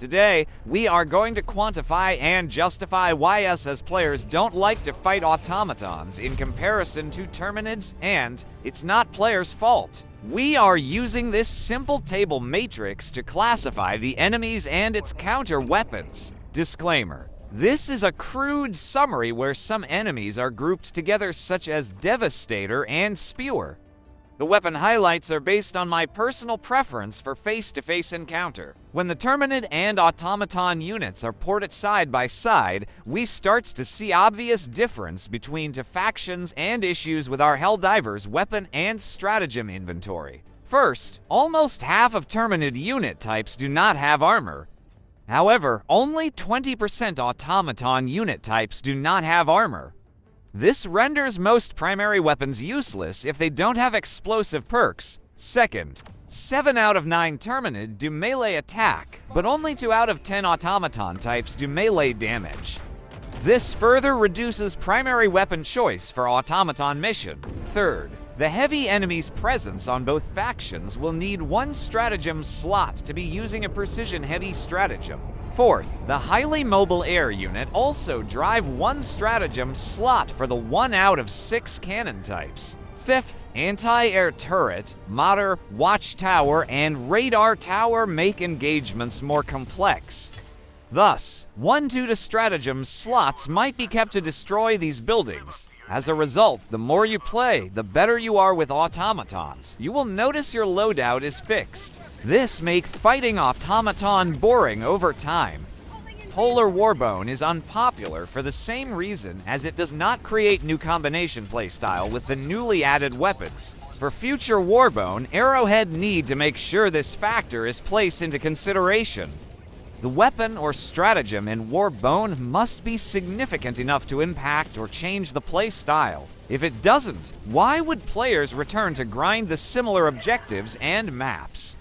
Today, we are going to quantify and justify why us as players don't like to fight automatons in comparison to Terminids, and it's not players' fault. We are using this simple table matrix to classify the enemies and its counter weapons. Disclaimer: this is a crude summary where some enemies are grouped together, such as Devastator and Spewer. The weapon highlights are based on my personal preference for face-to-face encounter. When the Terminid and automaton units are ported side by side, we starts to see obvious difference between the factions and issues with our Helldivers weapon and stratagem inventory. First, almost half of Terminid unit types do not have armor. However, only 20% automaton unit types do not have armor. This renders most primary weapons useless if they don't have explosive perks. Second, 7 out of 9 Terminid do melee attack, but only 2 out of 10 automaton types do melee damage. This further reduces primary weapon choice for automaton mission. Third, the heavy enemy's presence on both factions will need one stratagem slot to be using a precision heavy stratagem. Fourth, the highly mobile air unit also drive one stratagem slot for the 1 out of 6 cannon types. Fifth, anti-air turret, mortar, watchtower, and radar tower make engagements more complex. Thus, 1-2 stratagem slots might be kept to destroy these buildings. As a result, the more you play, the better you are with automatons. You will notice your loadout is fixed. This makes fighting automaton boring over time. Polar Warbone is unpopular for the same reason as it does not create new combination playstyle with the newly added weapons. For future Warbone, Arrowhead need to make sure this factor is placed into consideration. The weapon or stratagem in Warbone must be significant enough to impact or change the play style. If it doesn't, why would players return to grind the similar objectives and maps?